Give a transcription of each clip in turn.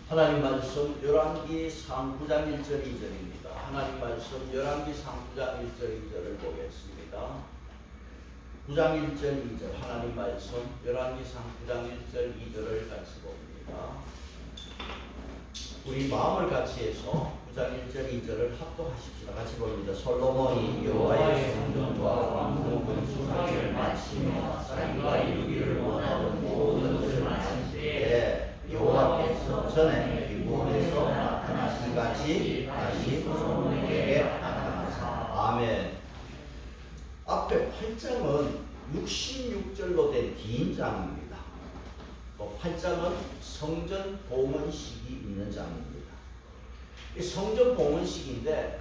하나님 말씀 열왕기 상 9장 1절 2절입니다. 하나님 말씀 열왕기 상 9장 1절 2절을 보겠습니다. 9장 1절 2절 하나님 말씀 열왕기 상 9장 1절 2절을 같이 봅니다. 우리 마음을 같이 해서 9장 1절 2절을 합독하십시다. 같이 봅니다. 솔로몬이 여호와의 성전과 왕궁 건축하기를 마치며 자기가 이루기를 원하던 모든 것을 마칠 때에 여호와께서 전에 기브온에서 나타나신 같이 다시 솔로몬에게 나타나사. 아멘. 앞에 8장은 66절로 된 긴 장입니다. 또 8장은 성전 봉헌식이 있는 장입니다. 이 성전 봉헌식인데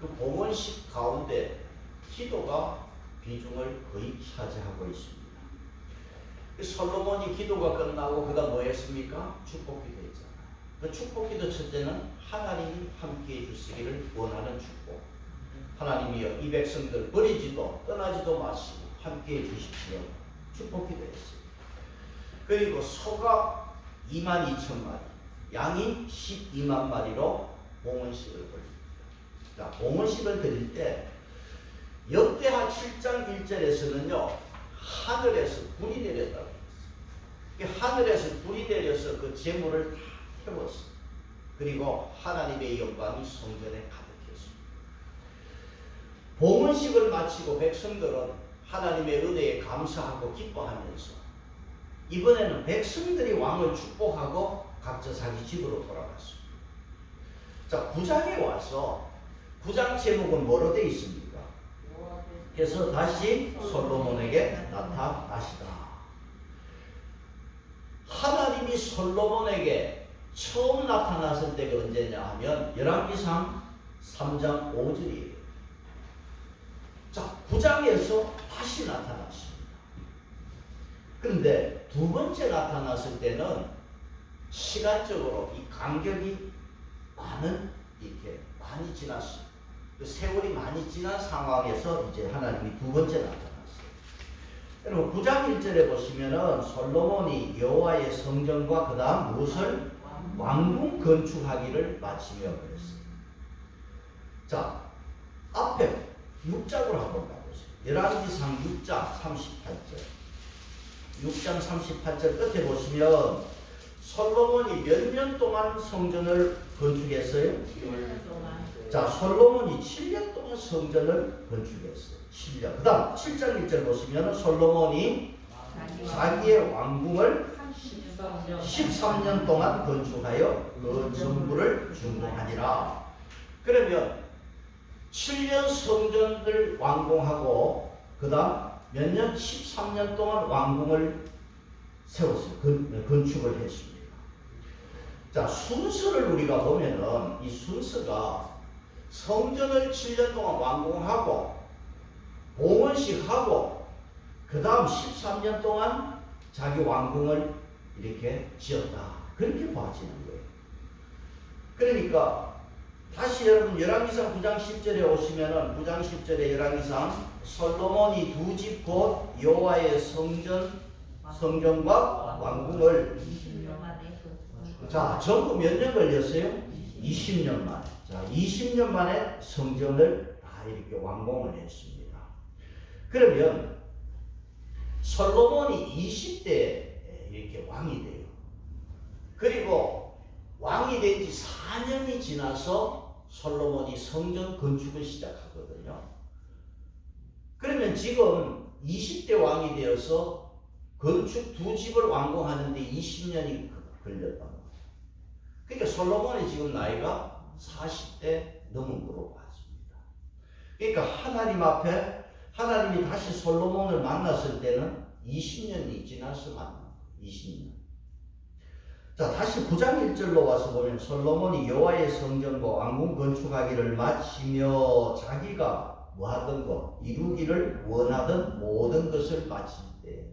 그 봉헌식 가운데 기도가 비중을 거의 차지하고 있습니다. 솔로몬이 기도가 끝나고 그다음 뭐 했습니까? 축복기도 했잖아요. 그 축복기도 첫째는 하나님이 함께해 주시기를 원하는 축복. 하나님이여 이 백성들 버리지도 떠나지도 마시고 함께해 주십시오. 축복기도 했어요. 그리고 소가 22,000마리, 양이 120,000 마리로 봉헌식을 드립니다. 자, 봉헌식을 드릴 때 역대하 7장 1절에서는요. 하늘에서 불이 내렸다고 했어요. 하늘에서 불이 내려서 그 재물을 다 태웠어요. 그리고 하나님의 영광이 성전에 가득했습니다. 봉헌식을 마치고 백성들은 하나님의 은혜에 감사하고 기뻐하면서 이번에는 백성들이 왕을 축복하고 각자 자기 집으로 돌아갔습니다. 자, 9장에 와서 9장 제목은 뭐로 되어 있습니까? 그래서 다시 솔로몬에게 나타나시다. 하나님이 솔로몬에게 처음 나타났을 때가 언제냐 하면 열왕기상 3장 5절이에요. 자, 9장에서 다시 나타났습니다. 그런데 두 번째 나타났을 때는 시간적으로 이 간격이 이렇게 많이 지났습니다. 그 세월이 많이 지난 상황에서 이제 하나님이 두 번째 나타났어요. 여러분 9장 1절에 보시면은 솔로몬이 여호와의 성전과 그 다음 무엇을? 왕궁 건축하기를 마치며 그랬어요. 자, 앞에 6장으로 한번 가보세요. 열왕기상 6장 38절. 6장 38절 끝에 보시면 솔로몬이 몇 년 동안 성전을 건축했어요? 7년 동안. 자, 솔로몬이 7년 동안 성전을 건축했어요. 7년. 그 다음 7장 1절 보시면 솔로몬이 자기의 왕궁을 13년 동안 건축하여 그 전부를 중동하니라. 그러면 7년 성전을 완공하고 그 다음 몇 년? 13년 동안 왕궁을 세웠어요. 건축을 했습니다. 자, 순서를 우리가 보면은 이 순서가 성전을 7년 동안 완공하고 봉헌식하고 그 다음 13년 동안 자기 왕궁을 이렇게 지었다. 그렇게 봐지는 거예요. 그러니까 다시 여러분 열왕기상 9장 10절에 오시면은 9장 10절에 열왕기상 솔로몬이 두 집 곧 여호와의 성전과 왕궁을 자, 전부 몇 년 걸렸어요? 20년 만에. 자, 20년 만에 성전을 다 이렇게 완공을 했습니다. 그러면 솔로몬이 20대에 이렇게 왕이 돼요. 그리고 왕이 된 지 4년이 지나서 솔로몬이 성전 건축을 시작하거든요. 그러면 지금 20대 왕이 되어서 건축 두 집을 완공하는데 20년이 걸렸단 말이에요. 그러니까 솔로몬이 지금 나이가 40대 넘은 거로 봤습니다. 그러니까 하나님 앞에 하나님이 다시 솔로몬을 만났을 때는 20년이 지나서 만난 20년. 자, 다시 9장 1절로 와서 보면 솔로몬이 여호와의 성전과 왕궁 건축하기를 마치며 자기가 뭐하던 것, 이루기를 원하던 모든 것을 마칠 때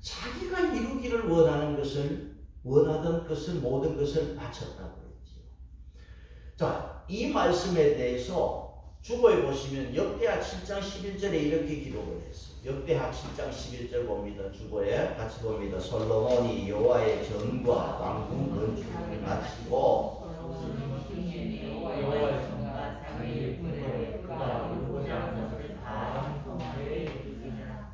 자기가 이루기를 원하던 것을 모든 것을 마쳤다고 했지요. 자, 이 말씀에 대해서 주보에 보시면 역대하 7장 11절에 이렇게 기록을 했어요. 역대하 7장 11절 봅니다. 주보에 같이 봅니다. 솔로몬이 여호와의 전과 왕궁 건축을 마치고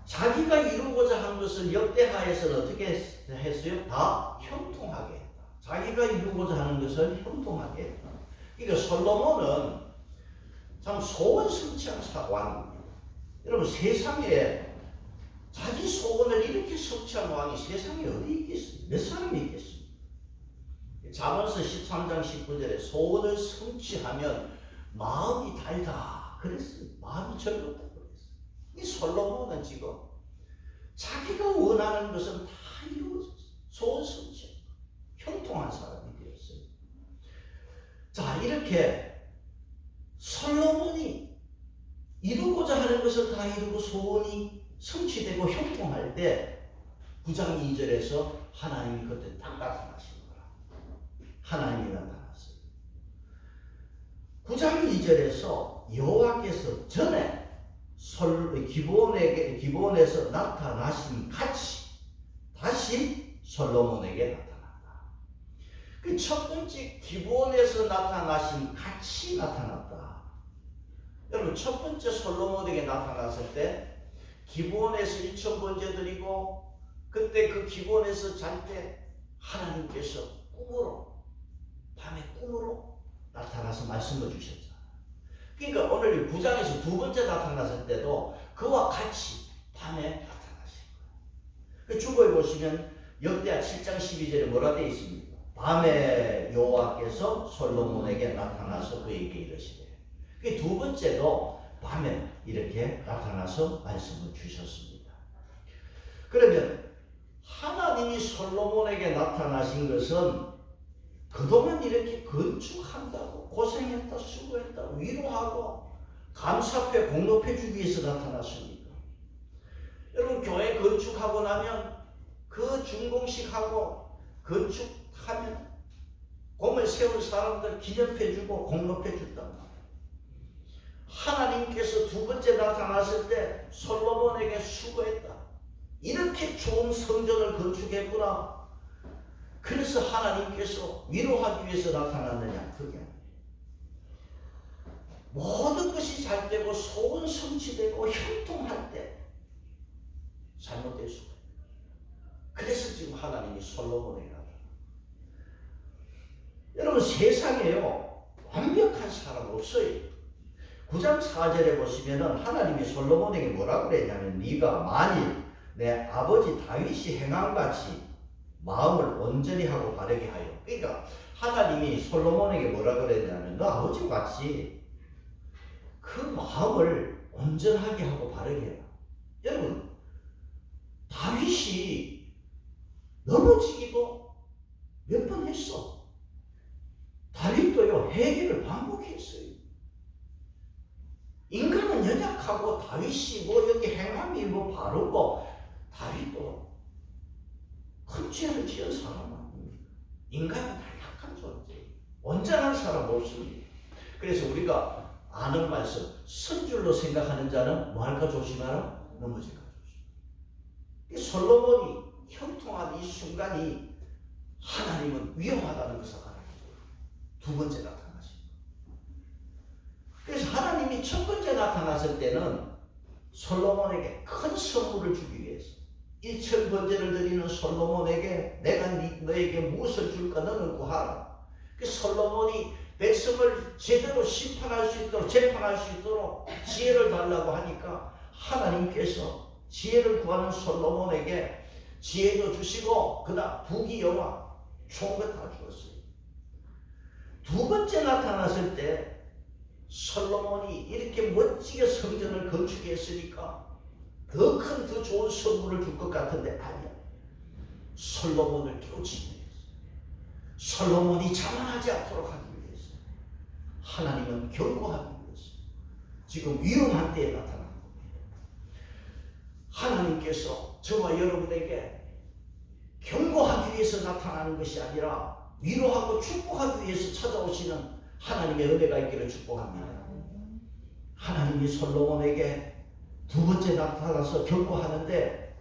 자기가 이루고자 한 것을 역대하에서는 어떻게 했어요? 다 형통하게 했다. 자기가 이루고자 하는 것을 형통하게 했다. 그러니까 솔로몬은 참 소원성취한 왕입니다. 여러분 세상에 자기 소원을 이렇게 성취한 왕이 세상에 어디 있겠어요? 몇 사람이 있겠어요? 잠언서 13장 19절에 소원을 성취하면 마음이 달다 그랬어요. 마음이 즐겁다 그랬어요. 이 솔로몬은 지금 자기가 원하는 것은 다 이루어졌어요. 소원 성취 형통한 사람이 되었어요. 자, 이렇게 솔로몬이 이루고자 하는 것을 다 이루고 소원이 성취되고 형통할 때 9장 2절에서 하나님이 그때 딱 나타나시는 거라. 하나님이 나타났어요. 9장 2절에서 여호와께서 전에 기브온에서 나타나신 같이 다시 솔로몬에게 나타났다. 그 첫 번째 기브온에서 나타나신 같이 나타났다. 여러분 첫 번째 솔로몬에게 나타났을 때 기브온에서 1,000번제 드리고 그때 그 기브온에서 잘 때 하나님께서 밤에 꿈으로 나타나서 말씀을 주셨잖아요. 그러니까 오늘 9장에서 두 번째 나타났을 때도 그와 같이 밤에 나타나신 거예요. 주보에 보시면 역대하 7장 12절에 뭐라 되어 있습니까? 밤에 여호와께서 솔로몬에게 나타나서 그에게 이르시되 그 두 번째도 밤에 이렇게 나타나서 말씀을 주셨습니다. 그러면 하나님이 솔로몬에게 나타나신 것은 그동안 이렇게 건축한다고 고생했다 수고했다 위로하고 감사패 공로패 주기 위해서 나타났습니까? 여러분 교회 건축하고 나면 그 준공식하고 건축하면 공을 세운 사람들 기념패 주고 공로패 준단 말이에요. 하나님께서 두 번째 나타났을 때 솔로몬에게 수고했다. 이렇게 좋은 성전을 건축했구나. 그래서 하나님께서 위로하기 위해서 나타났느냐? 그게 아니에요. 모든 것이 잘 되고 소원 성취되고 형통할 때 잘못될 수가 있어요. 그래서 지금 하나님이 솔로몬에게 나타났어요. 여러분 세상에요 완벽한 사람 없어요. 9장 4절에 보시면은 하나님이 솔로몬에게 뭐라고 그랬냐면 네가 만일 내 아버지 다윗이 행함같이 마음을 온전히 하고 바르게 하여. 그러니까 하나님이 솔로몬에게 뭐라고 그랬냐면 너 아버지와 같이 그 마음을 온전하게 하고 바르게 해라. 여러분 다윗이 넘어지기도 몇 번 했어. 다윗도요 회개를 반복했어요. 인간은 연약하고 다윗이 여기 행함이 바르고 다윗도 큰 죄를 지은 사람 아닙니까? 인간은 다 약한 존재. 온전한 사람 없습니다. 그래서 우리가 아는 말씀 선줄로 생각하는 자는 뭐 할까 조심하라? 넘어질까 조심. 솔로몬이 형통한 이 순간이 하나님은 위험하다는 것을 알아요. 두 번째 나타나신 거예요. 그래서 하나님이 첫 번째 나타났을 때는 솔로몬에게 큰 선물을 주기 위해서 1,000번제를 드리는 솔로몬에게 내가 너에게 무엇을 줄까 너는 구하라. 그 솔로몬이 백성을 제대로 심판할 수 있도록 재판할 수 있도록 지혜를 달라고 하니까 하나님께서 지혜를 구하는 솔로몬에게 지혜도 주시고 그다음 부귀 영화 좋은 것 다 주었어요. 두 번째 나타났을 때 솔로몬이 이렇게 멋지게 성전을 건축했으니까 더 큰 더 좋은 선물을 줄 것 같은데 아니야. 솔로몬을 깨우치기 위해서, 솔로몬이 자만하지 않도록 하기 위해서, 하나님은 경고하기 위해서 지금 위험한 때에 나타난 겁니다. 하나님께서 저와 여러분에게 경고하기 위해서 나타나는 것이 아니라 위로하고 축복하기 위해서 찾아오시는 하나님의 은혜가 있기를 축복합니다. 하나님이 솔로몬에게 두 번째 나타나서 경고하는데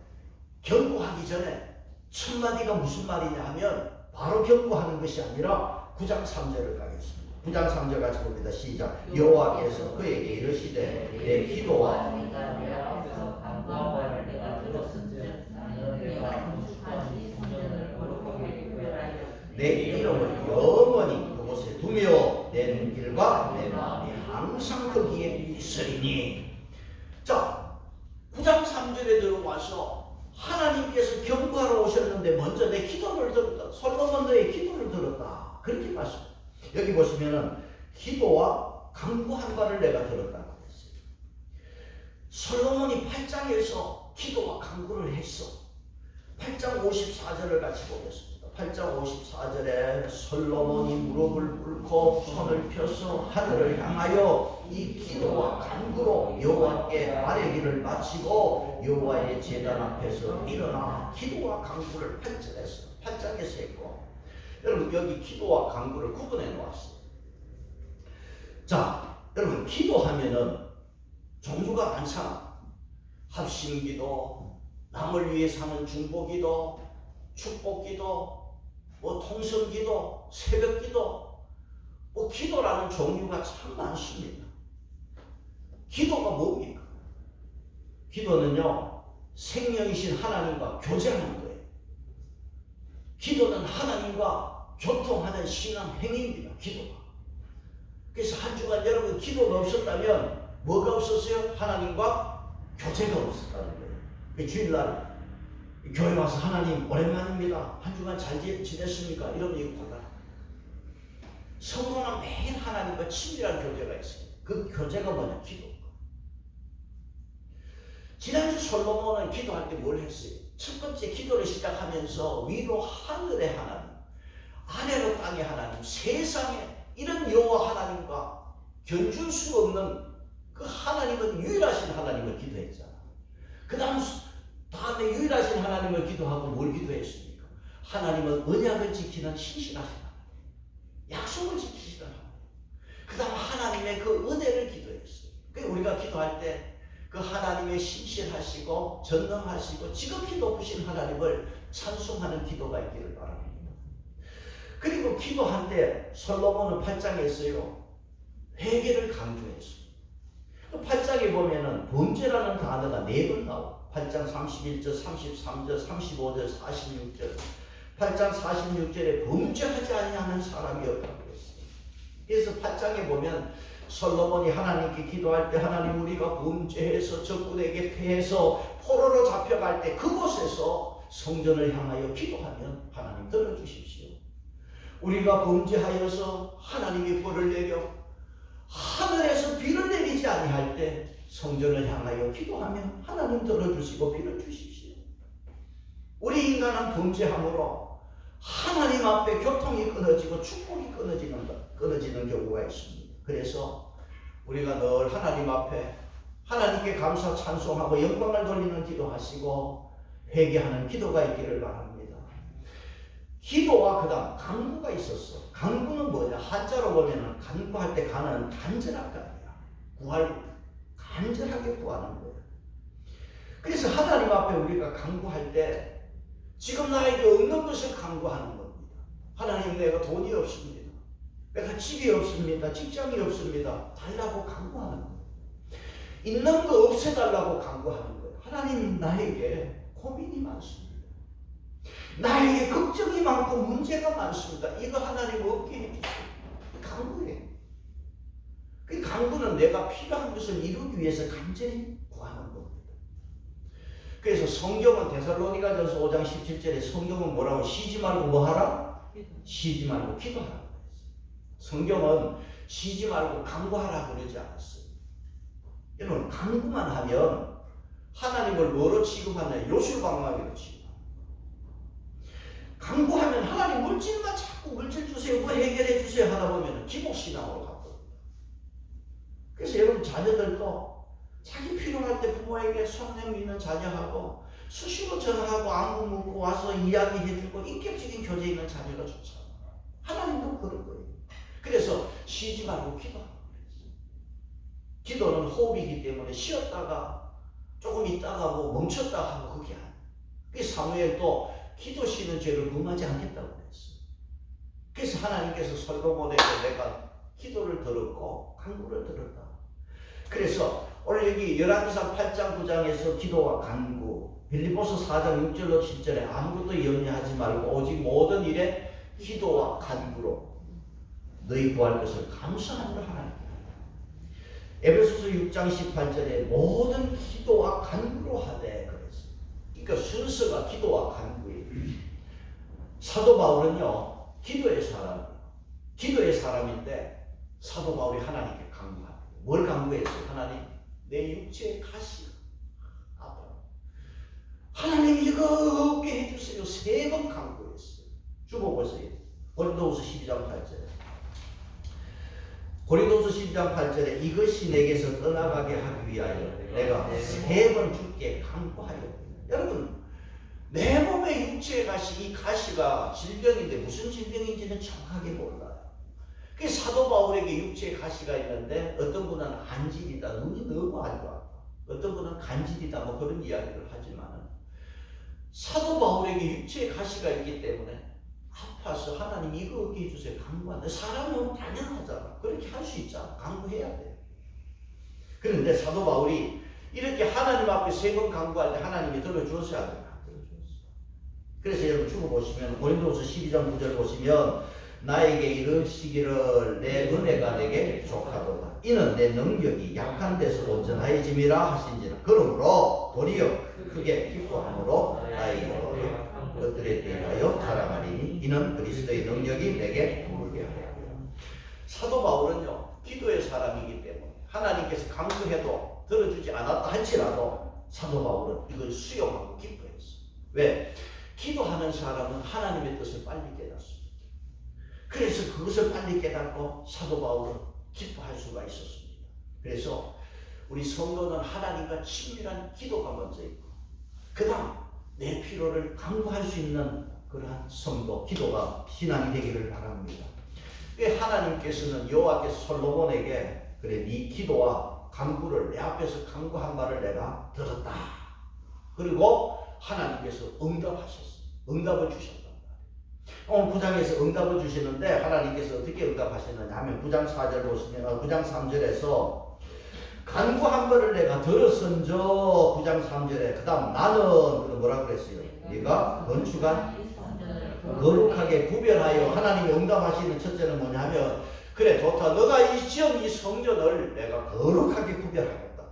경고하기 전에 첫 마디가 무슨 말이냐 하면 바로 경고하는 것이 아니라 9장 3절을 가겠습니다. 9장 3절 같이 봅니다. 시작. 여호와께서 그에게 이르시되 내 기도와 내 이름을 영원히 그곳에 두며 내 눈길과 내 마음이 항상 거기에 있으리니. 자, 9장 3절에 들어와서 하나님께서 경고하러 오셨는데 먼저 내 기도를 들었다. 솔로몬 너의 기도를 들었다. 그렇게 말씀. 여기 보시면은 기도와 간구한 바를 내가 들었다고 했어요. 솔로몬이 8장에서 기도와 간구를 했어. 8장 54절을 같이 보겠습니다. 8장 54절에 솔로몬이 무릎을 꿇고 손을 펴서 하늘을 향하여 이 기도와 간구로 여호와께 아뢰기를 마치고 여호와의 제단 앞에서 일어나 기도와 간구를 8장에서 했고, 여러분 여기 기도와 간구를 구분해 놓았어요. 자, 여러분 기도하면은 종류가 많잖아. 합심기도, 남을 위해 사는 중보기도, 축복기도, 통성기도, 새벽기도, 기도라는 종류가 참 많습니다. 기도가 뭡니까? 기도는요, 생명이신 하나님과 교제하는 거예요. 기도는 하나님과 교통하는 신앙 행위입니다. 기도가. 그래서 한 주간 여러분 기도가 없었다면 뭐가 없었어요? 하나님과 교제가 없었다는 거예요. 그 주일날 교회 와서 하나님 오랜만입니다. 한 주간 잘 지냈습니까? 이러면 이거 곤란해. 성도는 매일 하나님과 친밀한 교제가 있어요. 그 교제가 뭐냐? 기도. 지난주 솔로몬은 기도할 때 뭘 했어요? 첫 번째 기도를 시작하면서 위로 하늘의 하나님, 아래로 땅의 하나님, 세상에 이런 여호와 하나님과 견줄 수 없는 그 하나님은 유일하신 하나님을 기도했잖아. 그 다음에 유일하신 하나님을 기도하고 뭘 기도했습니까? 하나님은 언약을 지키는 신실하신 하나님, 약속을 지키시는 하나님. 그 다음 하나님의 그 은혜를 기도했어요. 그러니까 우리가 기도할 때 그 하나님의 신실하시고 전능하시고 지극히 높으신 하나님을 찬송하는 기도가 있기를 바랍니다. 그리고 기도할 때 솔로몬은 8장에서요 회개를 강조했어요. 8장에 보면은 범죄라는 단어가 4번 나와요. 8장 31절, 33절, 35절, 46절. 8장 46절에 범죄하지 아니하는 사람이 없다고 했어요. 그래서 8장에 보면 솔로몬이 하나님께 기도할 때 하나님 우리가 범죄해서 적군에게 패해서 포로로 잡혀갈 때 그곳에서 성전을 향하여 기도하면 하나님 들어주십시오. 우리가 범죄하여서 하나님이 벌을 내려 하늘에서 비를 내리지 아니할 때 성전을 향하여 기도하면 하나님 들어주시고 비를 주십시오. 우리 인간은 범죄함으로 하나님 앞에 교통이 끊어지고 축복이 끊어지는 경우가 있습니다. 그래서 우리가 늘 하나님 앞에 하나님께 감사 찬송하고 영광을 돌리는 기도하시고 회개하는 기도가 있기를 바랍니다. 기도와 그 다음 간구가 있었어. 간구는 뭐냐? 한자로 보면 간구할 때 간은 간절한 간이야. 간절하게 구하는 거예요. 그래서 하나님 앞에 우리가 간구할 때 지금 나에게 없는 것을 간구하는 겁니다. 하나님 내가 돈이 없습니다. 내가 집이 없습니다. 직장이 없습니다. 달라고 간구하는 거예요. 있는 거 없애달라고 간구하는 거예요. 하나님 나에게 고민이 많습니다. 나에게 걱정이 많고 문제가 많습니다. 이거 하나님 없게 해주세요. 간구해요. 그 간구는 내가 필요한 것을 이루기 위해서 간절히 구하는 겁니다. 그래서 성경은 데살로니가전서 5장 17절에 성경은 뭐라고? 쉬지 말고 뭐 하라? 쉬지 말고 기도하라. 성경은 쉬지 말고 간구하라 그러지 않았어요. 여러분 간구만 하면 하나님을 뭐로 취급하냐? 요술방망이로 취급합니다. 간구하면 하나님 물질만 자꾸 물질 주세요, 뭐 해결해 주세요 하다 보면 기복신앙으로 가거든요. 그래서 여러분 자녀들도 자기 필요할 때 부모에게 성령 믿는 자녀하고 수시로 전화하고 안부 묻고 와서 이야기해주고 인격적인 교제 있는 자녀가 좋잖아요. 하나님도 그런 거예요. 그래서 쉬지 말고 기도하라고 그랬어요. 기도는 호흡이기 때문에 쉬었다가 조금 있다가 뭐 멈췄다 하고 그게 아니야. 그 사무엘도 기도 쉬는 죄를 금하지 않겠다고 그랬어. 그래서 하나님께서 솔로몬에게 내가 기도를 들었고 간구를 들었다. 그래서 오늘 여기 열왕기상 8장 9장에서 기도와 간구, 빌립보서 4장 6절로 7절에 아무것도 염려하지 말고 오직 모든 일에 기도와 간구로 너희 구할 것을 감사함으로 하나님께 에베소서 6장 18절에 모든 기도와 간구로 하되 그랬어요. 그러니까 순서가 기도와 간구예요. 사도 바울은요 기도의 사람인데 사도 바울이 하나님께 간구합니다. 뭘 간구했어요? 하나님 내 육체의 가시가 아파. 하나님 이거 없게 해주세요. 3번 간구했어요. 주보보세요. 고린도후서 12장 8절에 고린도서 12장 8절에 이것이 내게서 떠나가게 하기 위하여 내가 3번 주께 간구하여. 여러분 내 몸에 육체의 가시, 이 가시가 질병인데 무슨 질병인지는 정확하게 몰라요. 그 사도 바울에게 육체의 가시가 있는데 어떤 분은 안질이다, 눈이 너무 안 좋아. 어떤 분은 간질이다, 뭐 그런 이야기를 하지만 사도 바울에게 육체의 가시가 있기 때문에 아파서 하나님 이거 어떻게 해주세요. 간구한다. 사람은 당연하잖아. 그렇게 할 수 있잖아. 간구해야 돼. 그런데 사도 바울이 이렇게 하나님 앞에 3번 간구할 때 하나님이 들어주었어야 합니다. 그래서 여러분 주고 보시면 고린도후서 12장 9절 보시면 나에게 이르시기를 내 은혜가 내게 족하도다. 이는 내 능력이 약한 데서 온전하여짐이라 하신지라. 그러므로 도리어 크게 기뻐함으로 나의 것들에 대하여 자랑하리니 이는 그리스도의 능력이 내게 부르게 하리라. 사도 바울은요 기도의 사람이기 때문에 하나님께서 간구해도 들어주지 않았다 할지라도 사도 바울은 이걸 수용하고 기뻐했어. 왜? 기도하는 사람은 하나님의 뜻을 빨리 깨닫습니다. 그래서 그것을 빨리 깨닫고 사도 바울은 기뻐할 수가 있었습니다. 그래서 우리 성도는 하나님과 친밀한 기도가 먼저 있고 그 다음 내 필요를 간구할 수 있는 그러한 성도, 기도가 신앙이 되기를 바랍니다. 하나님께서는 여호와께서 솔로몬에게 그래 네 기도와 간구를 내 앞에서 간구한 말을 내가 들었다. 그리고 하나님께서 응답하셨어요. 응답을 주셨단 말이에요. 오늘 9장에서 응답을 주시는데 하나님께서 어떻게 응답하셨느냐 하면 9장 4절 보시면 9장 3절에서 간구한 거를 내가 들었은저 9장 3절에 그 다음 나는 뭐라고 그랬어요? 네가 건축한 거룩하게 구별하여. 하나님이 응답하시는 첫째는 뭐냐면 그래 좋다. 너가 이 지은 이 성전을 내가 거룩하게 구별하겠다.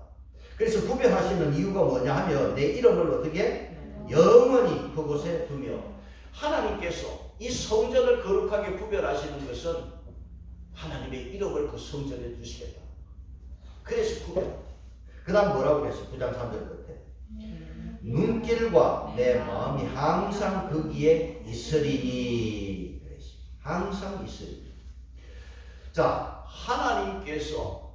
그래서 구별하시는 이유가 뭐냐 하면 내 이름을 어떻게 영원히 그곳에 두며 하나님께서 이 성전을 거룩하게 구별하시는 것은 하나님의 이름을 그 성전에 두시겠다. 그래서 구별. 그 다음 뭐라고 그랬어요? 9장 3절 끝에 눈길과 내 마음이 항상 거기에 있으리니. 항상 있으리니. 자, 하나님께서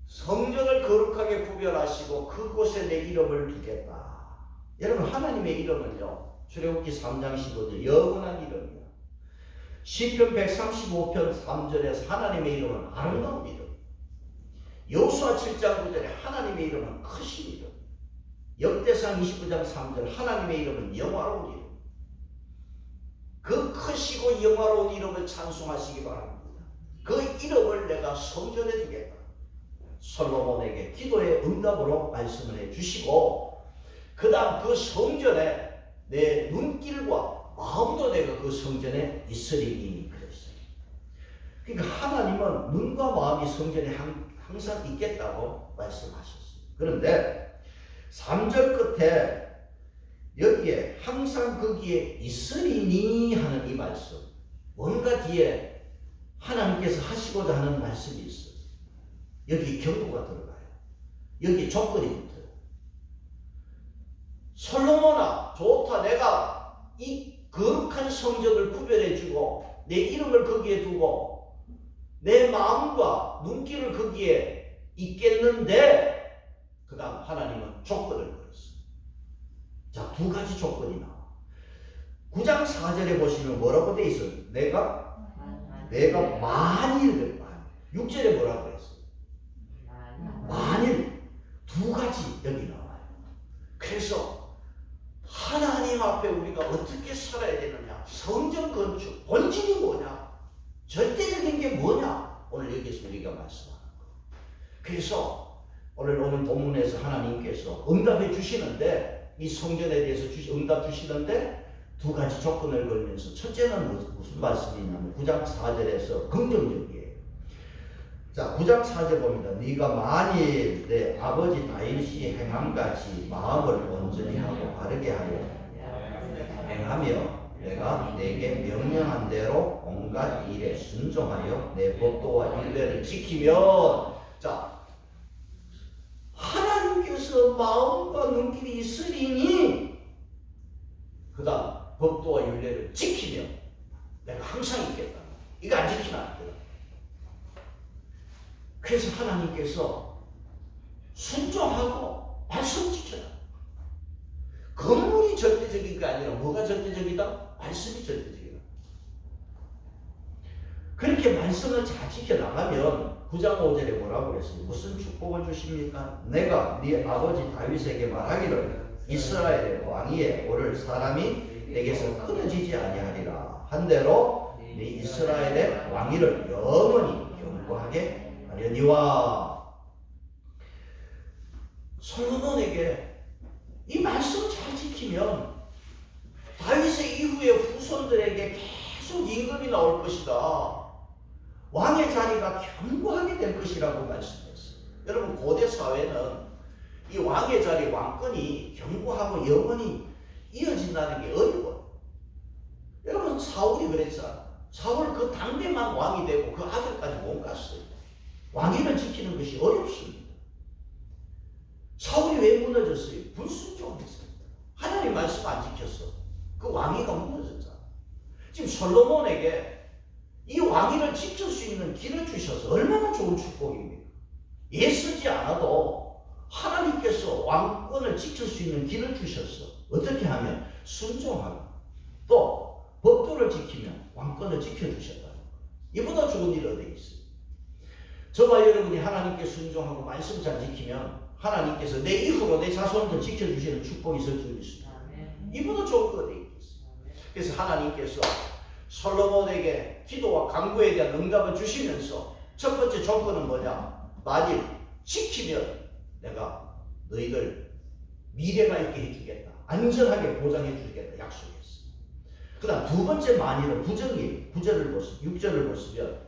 성전을 거룩하게 구별하시고 그곳에 내 이름을 두겠다. 여러분 하나님의 이름은요 출애굽기 3장 15절 영원한 이름이야. 시편 135편 3절에서 하나님의 이름은 아름다운 이름. 여호수아 7장 9절에 하나님의 이름은 크신 이름. 역대상 29장 3절 하나님의 이름은 영화로운 이름. 그 크시고 영화로운 이름을 찬송하시기 바랍니다. 그 이름을 내가 성전에 두겠다. 솔로몬에게 기도의 응답으로 말씀을 해주시고 그 다음 그 성전에 내 눈길과 마음도 내가 그 성전에 있으리니 그랬어요. 그러니까 하나님은 눈과 마음이 성전에 항상 있겠다고 말씀하셨어요. 그런데 3절 끝에 여기에 항상 거기에 있으리니 하는 이 말씀, 뭔가 뒤에 하나님께서 하시고자 하는 말씀이 있어요. 여기 경고가 들어가요. 여기 조건이 붙어요. 솔로몬아 좋다. 내가 이 거룩한 성전을 구별해주고 내 이름을 거기에 두고 내 마음과 눈길을 거기에 있겠는데 그 다음 하나님은 조건을 걸었어요. 자, 두 가지 조건이 나와. 9장 4절에 보시면 뭐라고 돼 있어요? 내가 만일 6절에 뭐라고 했어요? 만일 두 가지 여기 나와요. 그래서 하나님 앞에 우리가 어떻게 살아야 되느냐, 성전 건축 본질이 뭐냐, 절대적인 게 뭐냐, 오늘 여기서 우리가 말씀하는 거예요. 그래서 오늘 본문에서 하나님께서 응답해 주시는데, 이 성전에 대해서 응답 주시는데 두 가지 조건을 걸면서, 첫째는 무슨 말씀이냐면 9장 4절에서 긍정적이에요. 자, 9장 4절 봅니다. 네가 만일 내 아버지 다윗이 행함같이 마음을 온전히 하고 바르게 하여 행하며 내가 내게 명령한 대로 온갖 일에 순종하여 내 법도와 율례를 지키면, 자, 하나님께서 마음과 눈길이 있으리니 그 다음 법도와 율례를 지키며 내가 항상 있겠다. 이거 안 지키면 안 돼요. 그래서 하나님께서 순종하고 말씀 지켜라. 건물이 절대적인 게 아니라 뭐가 절대적이다? 말씀이 절대적이다. 그렇게 말씀을 잘 지켜나가면 9장 5절에 뭐라고 그랬어요? 무슨 축복을 주십니까? 내가 네 아버지 다윗에게 말하기를 이스라엘의 왕위에 오를 사람이 내게서 끊어지지 아니하리라 한대로 네 이스라엘의 왕위를 영원히 견고하게 하려니와. 솔로몬에게 이 말씀 잘 지키면 다윗의 이후의 후손들에게 계속 임금이 나올 것이다. 왕의 자리가 견고하게 될 것이라고 말씀했어요. 여러분, 고대 사회는 이 왕의 자리, 왕권이 견고하고 영원히 이어진다는 게 어려워요. 여러분, 사울이 그랬잖아요. 사울 그 당대만 왕이 되고 그 아들까지 못 갔어요. 왕위를 지키는 것이 어렵습니다. 사울이 왜 무너졌어요? 불순종했어요. 하나님 말씀 안 지켰어. 그 왕위가 무너졌잖아. 지금 솔로몬에게 이 왕위를 지킬 수 있는 길을 주셔서 얼마나 좋은 축복입니까? 애쓰지 않아도 하나님께서 왕권을 지킬 수 있는 길을 주셨어. 어떻게 하면? 순종하고 또 법도를 지키면 왕권을 지켜주셨다. 이보다 좋은 일 어디 있어요? 저와 여러분이 하나님께 순종하고 말씀 잘 지키면 하나님께서 내 이후로 내 자손들 지켜주시는 축복이 있을 줄 믿습니다. 이보다 좋은 거 어디 있겠어요? 그래서 하나님께서 솔로몬에게 기도와 간구에 대한 응답을 주시면서 첫 번째 조건은 뭐냐? 만일 지키면 내가 너희들 미래가 있게 해주겠다. 안전하게 보장해 주겠다. 약속했어. 그 다음 두 번째 만일은 부정이에요. 6절을 보시면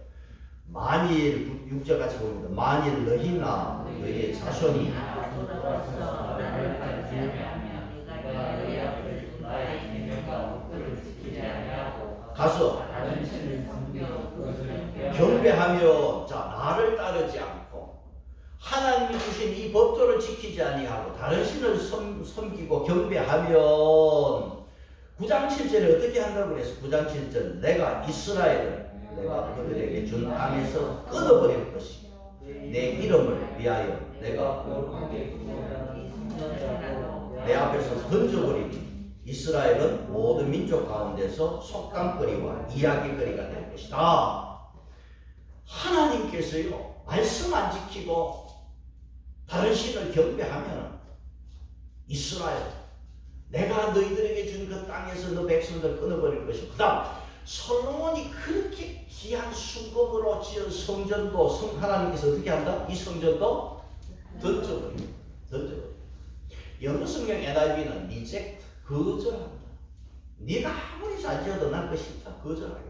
만일, 6절 같이 봅니다. 만일 너희나 너희의 자손이 가서 경배하며, 자, 나를 따르지 않고 하나님이 주신 이 법도를 지키지 아니하고 다른 신을 섬기고 경배하면 9장 7절에 어떻게 한다고 그랬어? 9장 7절 내가 이스라엘을 내가 그들에게 준 땅에서 끊어버릴 것이며 내 이름을 위하여 내가 내 앞에서 던져버리니 이스라엘은 모든 민족 가운데서 속담거리와 이야기거리가 될 것이다. 하나님께서요, 말씀 안 지키고 다른 신을 경배하면 이스라엘, 내가 너희들에게 준 그 땅에서 너 백성들 끊어버릴 것이고, 그 다음 솔로몬이 그렇게 귀한 순금으로 지은 성전도 하나님께서 어떻게 한다? 이 성전도 던져버립니다. 영어 성경 NIV는 reject, 거절한다. 네가 아무리 잘 지어도 난 그거 싫다. 거절하겠다.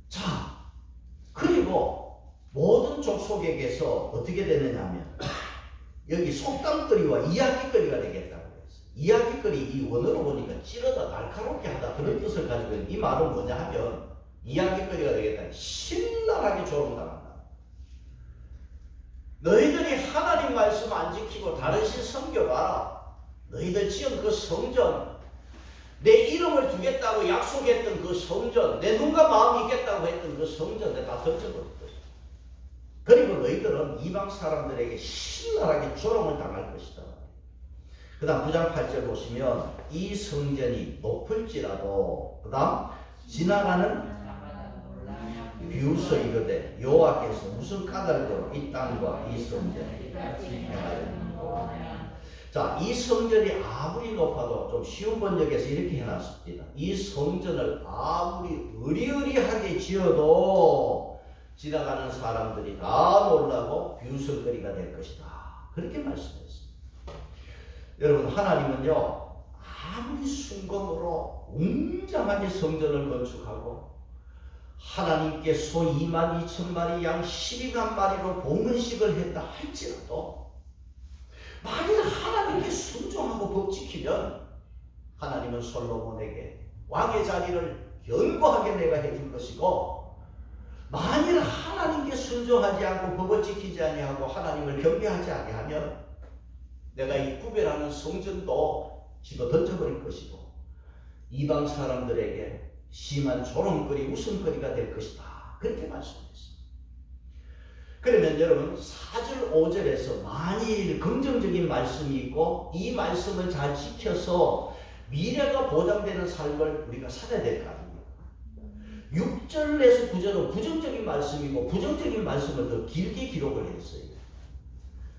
자, 그리고 모든 족속에게서 어떻게 되느냐 하면 여기 속담거리와 이야기거리가 되겠다고 했어요. 이야기거리, 이 원어로 보니까 찌르다, 날카롭게 하다, 그런 뜻을 가지고 있는 이 말은 뭐냐 하면 이야기거리가 되겠다. 신랄하게 조롱당한다. 너희들이 하나님 말씀 안 지키고 다른 신 섬겨봐라. 너희들 지은 그 성전, 내 이름을 두겠다고 약속했던 그 성전, 내 눈과 마음이 있겠다고 했던 그 성전 내가 다 던져버릴 것이다. 그리고 너희들은 이방 사람들에게 신랄하게 조롱을 당할 것이다. 그 다음 9장 8절 보시면 이 성전이 높을지라도, 그 다음 지나가는 비유서 이르되 여호와께서 무슨 까닭으로 이 땅과 이 성전을 행하였는가. 자, 이 성전이 아무리 높아도 좀 쉬운 번역에서 이렇게 해놨습니다. 이 성전을 아무리 으리으리하게 지어도 지나가는 사람들이 다 놀라고 비웃을거리가 될 것이다. 그렇게 말씀했습니다. 여러분, 하나님은요 아무리 순금으로 웅장하게 성전을 건축하고 하나님께 소 22,000마리 양 12만 마리로 봉헌식을 했다 할지라도 만일 하나님께 순종하고 법 지키면 하나님은 솔로몬에게 왕의 자리를 견고하게 내가 해줄 것이고, 만일 하나님께 순종하지 않고 법을 지키지 아니하고 하나님을 경배하지 아니하면 내가 이 구별하는 성전도 집어 던져버릴 것이고 이방 사람들에게 심한 조롱거리, 웃음거리가 될 것이다. 그렇게 말씀했습니다. 그러면 여러분 4절 5절에서 만일 긍정적인 말씀이 있고 이 말씀을 잘 지켜서 미래가 보장되는 삶을 우리가 살아야 될 거 아닙니까? 6절에서 9절은 부정적인 말씀이고 부정적인 말씀을 더 길게 기록을 했어요.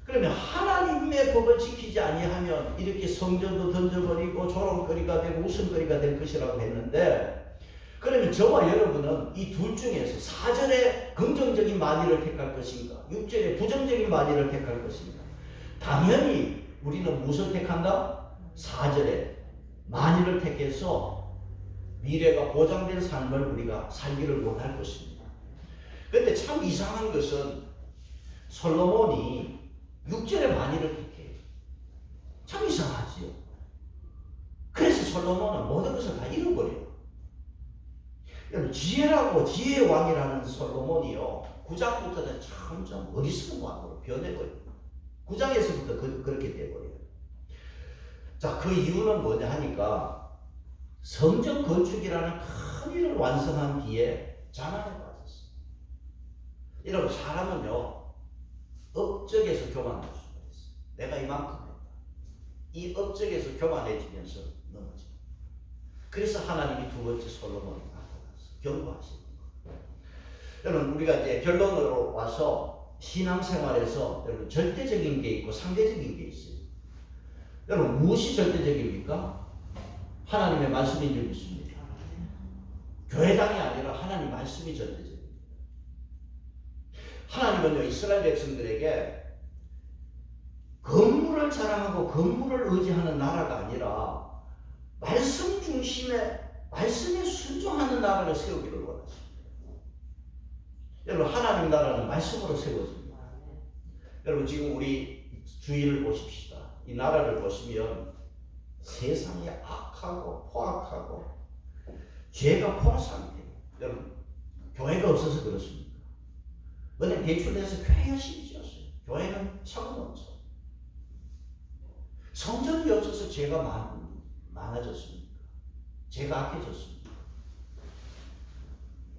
그러면 하나님의 법을 지키지 아니하면 이렇게 성전도 던져버리고 조롱거리가 되고 웃음거리가 될 것이라고 했는데, 그러면 저와 여러분은 이 둘 중에서 4절에 긍정적인 만일을 택할 것인가 6절에 부정적인 만일을 택할 것인가? 당연히 우리는 무엇을 택한다? 4절에 만일을 택해서 미래가 보장된 삶을 우리가 살기를 원할 것입니다. 그런데 참 이상한 것은 솔로몬이 6절에 만일을 택해요. 참 이상하지요. 그래서 솔로몬은 모든 것을 다 잃어버려요. 여러분, 지혜라고 지혜의 왕이라는 솔로몬이요 9장부터는 점점 어리석은 왕으로 변해버려요. 9장에서부터 그렇게 돼버려요. 자, 그 이유는 뭐냐 하니까 성전 건축이라는 큰 일을 완성한 뒤에 자만에 빠졌어요. 여러분, 사람은요 업적에서 교만할 수가 있어요. 내가 이만큼 했다. 이 업적에서 교만해지면서 넘어져. 그래서 하나님이 두 번째 솔로몬이 나타났어요. 경고하시는 거예요. 여러분, 우리가 이제 결론으로 와서 신앙생활에서 여러분 절대적인 게 있고 상대적인 게 있어요. 여러분, 무엇이 절대적입니까? 하나님의 말씀인 줄 믿습니다. 교회당이 아니라 하나님 말씀이 절대적입니다. 하나님은요 이스라엘 백성들에게 건물을 자랑하고 건물을 의지하는 나라가 아니라 말씀 중심의 말씀에 순종하는 나라를 세우기를 원하십니다. 여러분, 하나님 나라는 말씀으로 세워집니다. 여러분, 지금 우리 주위를 보십시다. 이 나라를 보시면 세상이 악하고 포악하고 죄가 포함상태예요. 여러분, 교회가 없어서 그렇습니다. 은행 대출해서 교회 열심히 지었어요. 교회는 차고 넘쳐. 성전이 없어서 죄가 많아졌습니까? 죄가 악해졌습니까?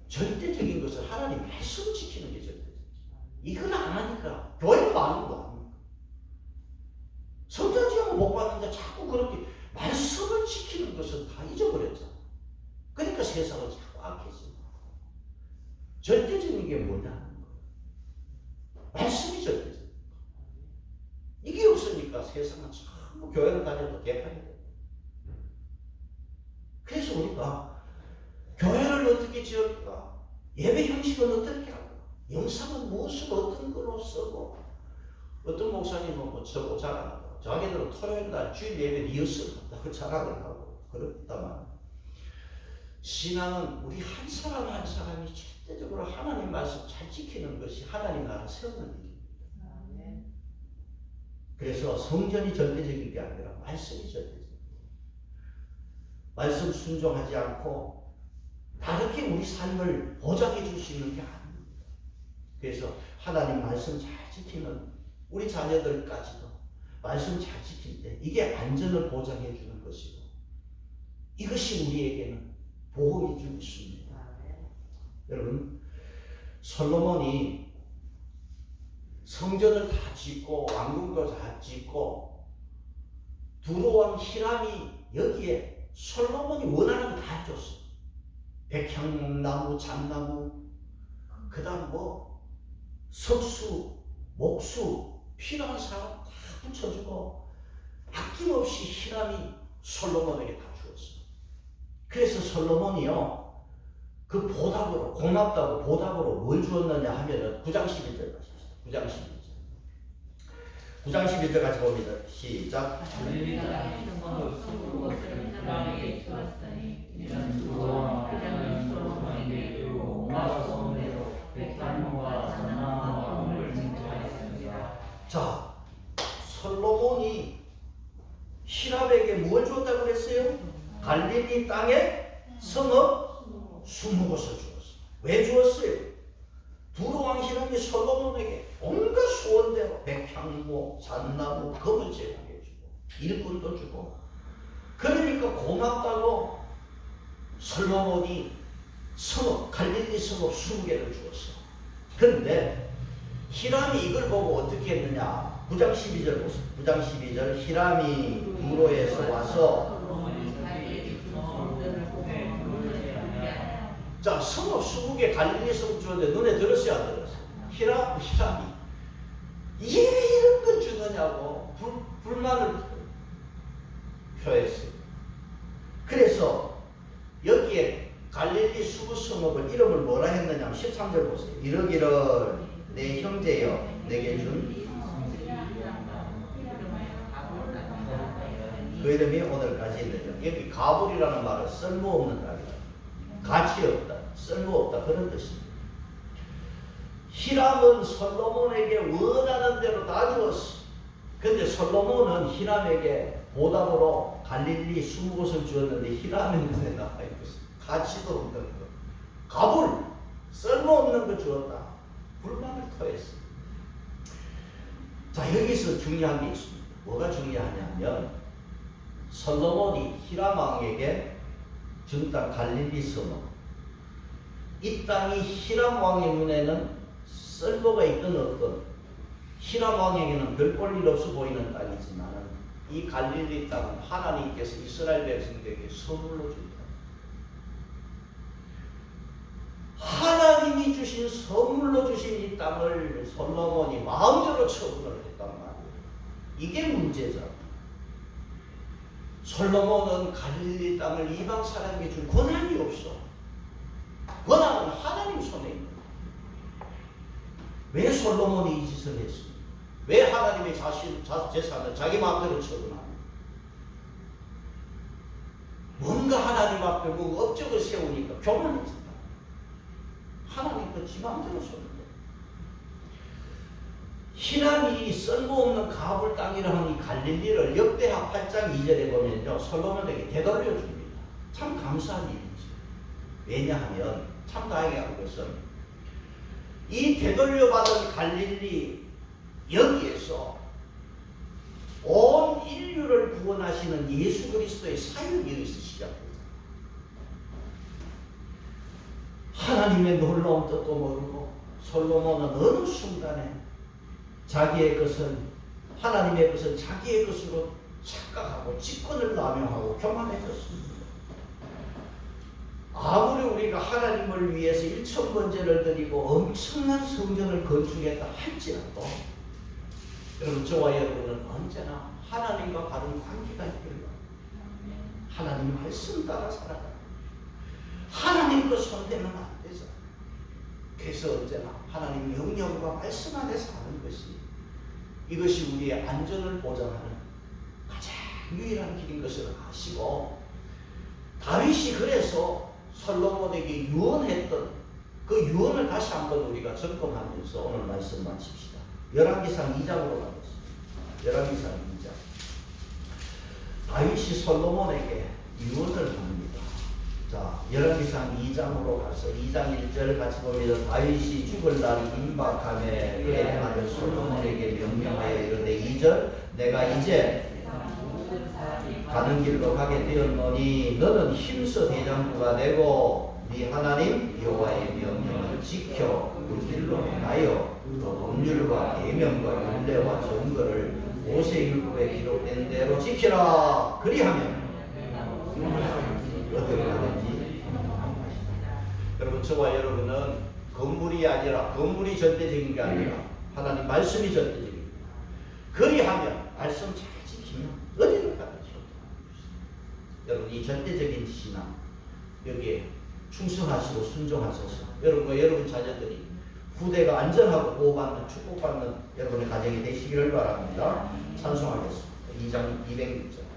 절대적인 것을 하나님 말씀 지키는 게 절대적이죠. 이걸 안 하니까 교회가 많은 거 아닙니까? 성전 지으면 못 받는데 자꾸 그렇게 말씀을 지키는 것은 다 잊어버렸잖아. 그러니까 세상은 자꾸 악해집니다. 절대적인 게 뭐냐? 말씀이 절대적. 이게 없으니까 세상은 전부 교회를 다녀도 개판이 돼요. 그래서 우리가 교회를 어떻게 지을까? 예배 형식은 어떻게 할까? 영상은 무엇을 어떤 걸로 쓰고, 어떤 목사님은 뭐 저거 자랑하고, 자기들은 토요일날 주일 예배 리허설 한다고 자랑을 하고 그렇다만, 신앙은 우리 한 사람 한 사람이 절대적으로 하나님 말씀 잘 지키는 것이 하나님 나라 세우는 일입니다. 그래서 성전이 절대적인 게 아니라 말씀이 절대적입니다. 말씀 순종하지 않고 다르게 우리 삶을 보장해 줄 수 있는 게 아닙니다. 그래서 하나님 말씀 잘 지키는 우리 자녀들까지도 말씀 잘 지킬 때 이게 안전을 보장해 주는 것이고, 이것이 우리에게는 보험이 좀 있습니다. 여러분, 솔로몬이 성전을 다 짓고 왕궁도 다 짓고 두로왕 히람이 여기에 솔로몬이 원하는 거 다 해줬어요. 백향나무, 잣나무, 그 다음 뭐 석수, 목수 필요한 사람 다 붙여주고 아낌없이 히람이 솔로몬에게 다 주었어. 그래서 솔로몬이요 그 보답으로 고맙다고 보답으로 뭘 주었느냐 하면은 9장 11절 가십시다. 9장 11절. 9장 11절 같이 봅니다. 시작. 자, 솔로몬이 히람에게 뭘 줬다고 그랬어요? 갈릴리 땅에 성읍 20곳을 주었어요. 왜 주었어요? 두로왕 히람이 솔로몬에게 온갖 소원대로 백향목, 잣나무, 금을 제공해주고 일꾼도 주고 그러니까 고맙다고 솔로몬이 성읍, 갈릴리 성읍 20개를 주었어. 그런데 히람이 이걸 보고 어떻게 했느냐? 9장 12절 보세요. 9장 12절 히람이 두로에서 와서 자, 성읍 20개 갈릴리 성읍 주었는데 눈에 들었어요? 안 들었어요? 히람이 이런 걸 주느냐고 불만을 표했어요. 그래서 여기에 갈릴리 수부 성읍을 이름을 뭐라 했느냐? 13절 보세요. 이러기를 내 형제여 내게 준 그 이름이 오늘까지 있는 여기 가불이라는 말은 쓸모없는 땅이다. 가치 없다. 쓸모없다. 그런 뜻입니다. 히람은 솔로몬에게 원하는 대로 다 주었어. 근데 솔로몬은 히람에게 보답으로 갈릴리 20곳을 주었는데 히람의 눈에 나와 있었어. 가치도 없는 거. 가불! 쓸모없는 거 주었다. 불만을 토했어. 자, 여기서 중요한 게 있습니다. 뭐가 중요하냐면 솔로몬이 히람 왕에게 준 땅 갈릴리 성읍. 이 땅이 히람 왕의 눈에는 쓸모가 있든 없든 히람 왕에게는 별 볼 일 없어 보이는 땅이지만 이 갈릴리 땅은 하나님께서 이스라엘 백성들에게 선물로 준 땅. 하나님이 주신 선물로 주신 이 땅을 솔로몬이 마음대로 처분을 했단 말이에요. 이게 문제죠. 솔로몬은 갈릴리 땅을 이방 사람에게 줄 권한이 없어. 권한은 하나님 손에 있는 거예요. 왜 솔로몬이 이 짓을 했습니까? 왜 하나님의 재산을 자기 마음대로 처분합니까? 뭔가 하나님 앞에 뭐 업적을 세우니까 교만해진다. 하나님 그 지 마음대로 쏘는 거예요. 히람이 쓸모없는 가불 땅이라 하는 이 갈릴리를 역대하 8장 2절에 보면요 솔로몬에게 되돌려 줍니다. 참 감사한 일이죠. 왜냐하면 참 다행한 것은 이 되돌려받은 갈릴리 여기에서 온 인류를 구원하시는 예수 그리스도의 사역이 여기서 시작됩니다. 하나님의 놀라운 뜻도 모르고 솔로몬은 어느 순간에 자기의 것은 하나님의 것은 자기의 것으로 착각하고 직권을 남용하고 교만해졌습니다. 아무리 우리가 하나님을 위해서 일천번제를 드리고 엄청난 성전을 건축했다 할지라도 여러분 저와 여러분은 언제나 하나님과 바른 관계가 있기를 하나님 말씀 따라 살아가라. 하나님 그 손대면 안 되죠. 그래서 언제나 하나님 명령과 말씀 안에 사는 것이 이것이 우리의 안전을 보장하는 가장 유일한 길인 것을 아시고 다윗이 그래서 솔로몬에게 유언했던 그 유언을 다시 한번 우리가 점검하면서 오늘 말씀 마칩시다. 열왕기상 2장으로 가겠습니다. 열왕기상 2장. 다윗이 솔로몬에게 유언을 합니다. 자, 열왕기상 2장으로 가서 2장 1절 같이 봅니다. 다윗이 죽을 날이 임박하매 그의 아들 솔로몬에게 명령하여 이르되 2절 내가 이제 가는 길로 가게 되었노니 너는 힘써 대장부가 되고 네 하나님 여호와의 명령을 지켜 그 길로 행하여 그 법률과 계명과 율례와 정거를 모세율법에 기록된 대로 지키라. 그리하면 어떻게 하는지 여러분 저와 여러분은 건물이 아니라 건물이 절대적인 게 아니라 하나님 말씀이 절대적입니다. 그리하면 말씀 잘 지키면 어디를 가든지 여러분 이 절대적인 신앙 여기에 충성하시고 순종하셔서 여러분과 여러분 자녀들이 후대가 안전하고 보호받는 축복받는 여러분의 가정이 되시기를 바랍니다. 찬송하겠습니다. 2장 206절